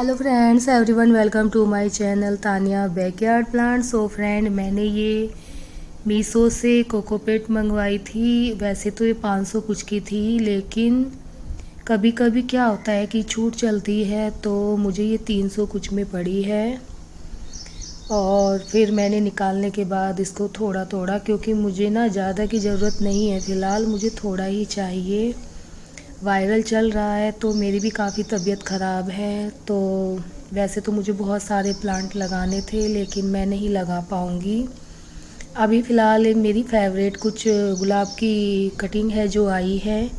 Hello friends, everyone welcome to my channel Tania backyard plant. So friend, मैंने ये मीशो से cocopeat मंगवाई थी। वैसे तो ये 500 कुछ की थी, लेकिन कभी कभी क्या होता है कि छूट चलती है, तो मुझे ये 300 कुछ में पड़ी है। और फिर मैंने निकालने के बाद इसको थोड़ा थोड़ा, क्योंकि मुझे ना ज़्यादा की ज़रूरत नहीं है, फ़िलहाल मुझे थोड़ा ही चाहिए। वायरल चल रहा है तो मेरी भी काफ़ी तबीयत ख़राब है, तो वैसे तो मुझे बहुत सारे प्लांट लगाने थे, लेकिन मैं नहीं लगा पाऊँगी। अभी फ़िलहाल एक मेरी फेवरेट कुछ गुलाब की कटिंग है जो आई है,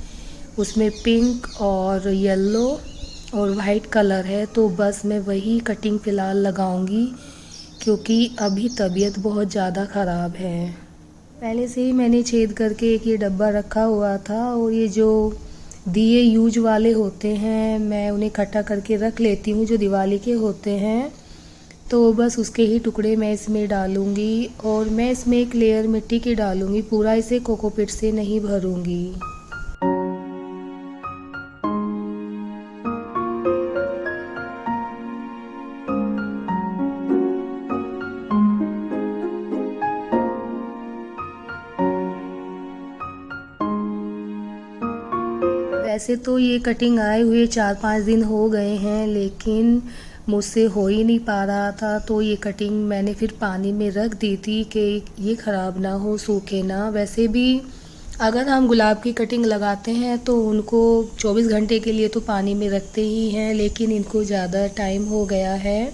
उसमें पिंक और येलो और वाइट कलर है, तो बस मैं वही कटिंग फ़िलहाल लगाऊंगी, क्योंकि अभी तबीयत बहुत ज़्यादा ख़राब है। पहले से ही मैंने छेद करके एक ये डब्बा रखा हुआ था, और ये जो दिए यूज वाले होते हैं मैं उन्हें इकट्ठा करके रख लेती हूँ, जो दिवाली के होते हैं। तो बस उसके ही टुकड़े मैं इसमें डालूँगी, और मैं इसमें एक लेयर मिट्टी की डालूँगी, पूरा इसे कोकोपीट से नहीं भरूँगी। वैसे तो ये कटिंग आए हुए 4-5 दिन हो गए हैं, लेकिन मुझसे हो ही नहीं पा रहा था। तो ये कटिंग मैंने फिर पानी में रख दी थी कि ये ख़राब ना हो, सूखे ना। वैसे भी अगर हम गुलाब की कटिंग लगाते हैं तो उनको 24 घंटे के लिए तो पानी में रखते ही हैं, लेकिन इनको ज़्यादा टाइम हो गया है,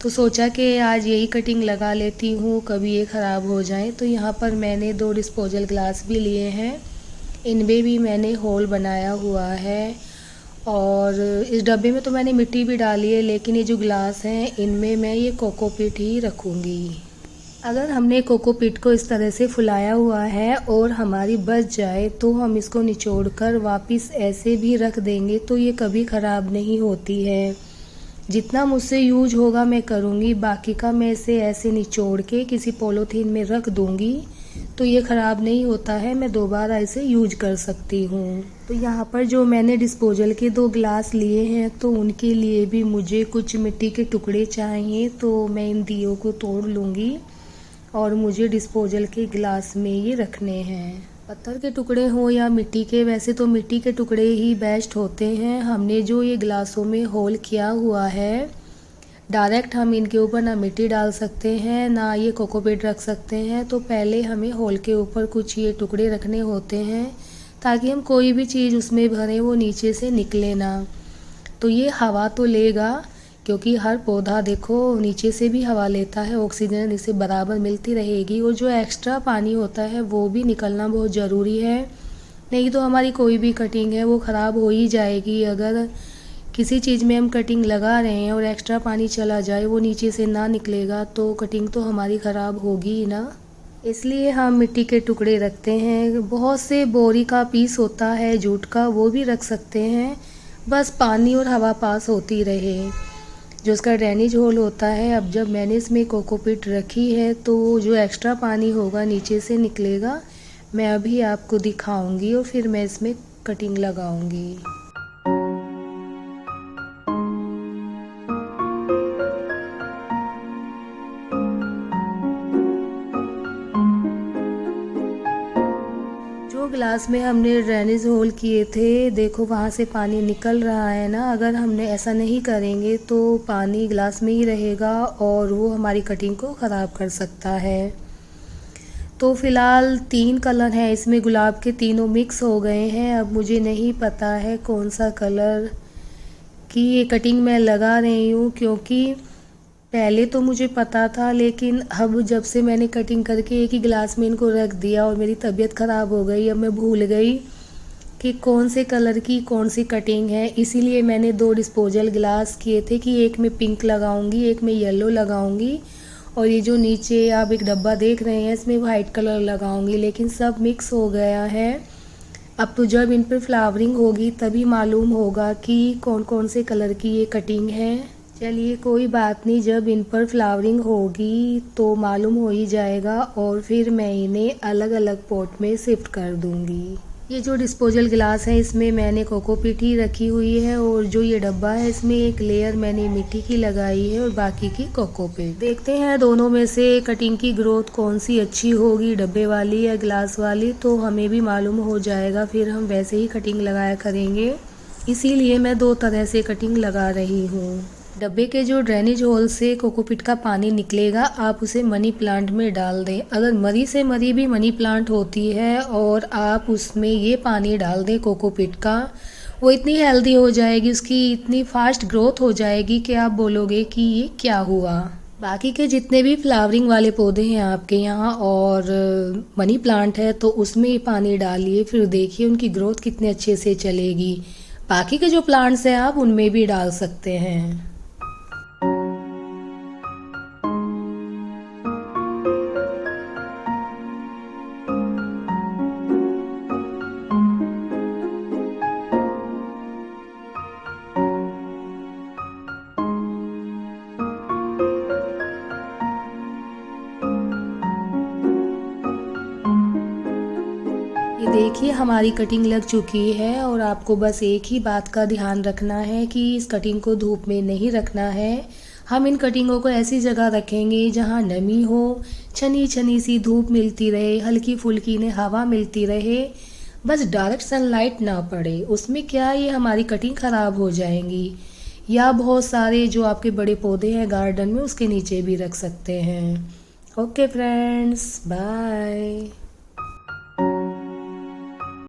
तो सोचा कि आज यही कटिंग लगा लेती हूँ, कभी ये ख़राब हो जाए। तो यहाँ पर मैंने 2 डिस्पोजल ग्लास भी लिए हैं, इनमें भी मैंने होल बनाया हुआ है। और इस डब्बे में तो मैंने मिट्टी भी डाली है, लेकिन ये जो ग्लास हैं इनमें मैं ये कोकोपीट ही रखूँगी। अगर हमने कोकोपीट को इस तरह से फुलाया हुआ है और हमारी बच जाए, तो हम इसको निचोड़ कर वापस ऐसे भी रख देंगे, तो ये कभी ख़राब नहीं होती है। जितना मुझसे यूज होगा मैं करूँगी, बाकी का मैं इसे ऐसे निचोड़ के किसी पॉलीथीन में रख दूँगी, तो ये ख़राब नहीं होता है, मैं दोबारा इसे यूज कर सकती हूँ। तो यहाँ पर जो मैंने डिस्पोजल के 2 ग्लास लिए हैं, तो उनके लिए भी मुझे कुछ मिट्टी के टुकड़े चाहिए, तो मैं इन दियों को तोड़ लूँगी और मुझे डिस्पोजल के गिलास में ये रखने हैं। पत्थर के टुकड़े हो या मिट्टी के, वैसे तो मिट्टी के टुकड़े ही बेस्ट होते हैं। हमने जो ये गिलासों में होल किया हुआ है, डायरेक्ट हम इनके ऊपर ना मिट्टी डाल सकते हैं ना ये कोकोपीट रख सकते हैं, तो पहले हमें होल के ऊपर कुछ ये टुकड़े रखने होते हैं, ताकि हम कोई भी चीज़ उसमें भरें वो नीचे से निकले ना। तो ये हवा तो लेगा, क्योंकि हर पौधा देखो नीचे से भी हवा लेता है, ऑक्सीजन इसे बराबर मिलती रहेगी, और जो एक्स्ट्रा पानी होता है वो भी निकलना बहुत ज़रूरी है, नहीं तो हमारी कोई भी कटिंग है वो ख़राब हो ही जाएगी। अगर किसी चीज़ में हम कटिंग लगा रहे हैं और एक्स्ट्रा पानी चला जाए, वो नीचे से ना निकलेगा, तो कटिंग तो हमारी ख़राब होगी ही ना। इसलिए हम मिट्टी के टुकड़े रखते हैं। बहुत से बोरी का पीस होता है जूट का, वो भी रख सकते हैं, बस पानी और हवा पास होती रहे, जो उसका ड्रेनेज होल होता है। अब जब मैंने इसमें कोकोपीट रखी है, तो जो एक्स्ट्रा पानी होगा नीचे से निकलेगा, मैं अभी आपको दिखाऊंगी, और फिर मैं इसमें कटिंग लगाऊंगी। जो ग्लास में हमने ड्रेनेज होल किए थे, देखो वहाँ से पानी निकल रहा है ना। अगर हमने ऐसा नहीं करेंगे तो पानी ग्लास में ही रहेगा, और वो हमारी कटिंग को ख़राब कर सकता है। तो फ़िलहाल 3 कलर हैं इसमें, गुलाब के तीनों मिक्स हो गए हैं। अब मुझे नहीं पता है कौन सा कलर की ये कटिंग मैं लगा रही हूँ, क्योंकि पहले तो मुझे पता था, लेकिन अब जब से मैंने कटिंग करके एक ही गिलास में इनको रख दिया और मेरी तबीयत ख़राब हो गई, अब मैं भूल गई कि कौन से कलर की कौन सी कटिंग है। इसीलिए मैंने 2 डिस्पोजल गिलास किए थे कि एक में पिंक लगाऊंगी, एक में येलो लगाऊंगी, और ये जो नीचे आप एक डब्बा देख रहे हैं इसमें वाइट कलर लगाऊंगी, लेकिन सब मिक्स हो गया है। अब तो जब इन पर फ्लावरिंग होगी तभी मालूम होगा कि कौन कौन से कलर की ये कटिंग है। चलिए कोई बात नहीं, जब इन पर फ्लावरिंग होगी तो मालूम हो ही जाएगा, और फिर मैं इन्हें अलग अलग पॉट में शिफ्ट कर दूंगी। ये जो डिस्पोजल गिलास है इसमें मैंने कोकोपीट ही रखी हुई है और जो ये डब्बा है इसमें एक लेयर मैंने मिट्टी की लगाई है और बाकी की कोकोपीट। देखते हैं दोनों में से कटिंग की ग्रोथ कौन सी अच्छी होगी, डब्बे वाली या ग्लास वाली, तो हमें भी मालूम हो जाएगा, फिर हम वैसे ही कटिंग लगाया करेंगे। इसीलिए मैं दो तरह से कटिंग लगा रही हूँ। डब्बे के जो ड्रेनेज होल से कोकोपीट का पानी निकलेगा आप उसे मनी प्लांट में डाल दें। अगर मरी से मरी भी मनी प्लांट होती है और आप उसमें ये पानी डाल दें कोकोपीट का, वो इतनी हेल्दी हो जाएगी, उसकी इतनी फास्ट ग्रोथ हो जाएगी कि आप बोलोगे कि ये क्या हुआ। बाकी के जितने भी फ्लावरिंग वाले पौधे हैं आपके यहाँ और मनी प्लांट है तो उसमें पानी डालिए, फिर देखिए उनकी ग्रोथ कितने अच्छे से चलेगी। बाकी के जो प्लांट्स हैं आप उनमें भी डाल सकते हैं। ये देखिए हमारी कटिंग लग चुकी है और आपको बस एक ही बात का ध्यान रखना है कि इस कटिंग को धूप में नहीं रखना है। हम इन कटिंगों को ऐसी जगह रखेंगे जहाँ नमी हो, छनी छनी सी धूप मिलती रहे, हल्की फुल्की ने हवा मिलती रहे, बस डायरेक्ट सनलाइट ना पड़े। उसमें क्या ये हमारी कटिंग ख़राब हो जाएंगी। या बहुत सारे जो आपके बड़े पौधे हैं गार्डन में उसके नीचे भी रख सकते हैं। Okay friends, bye.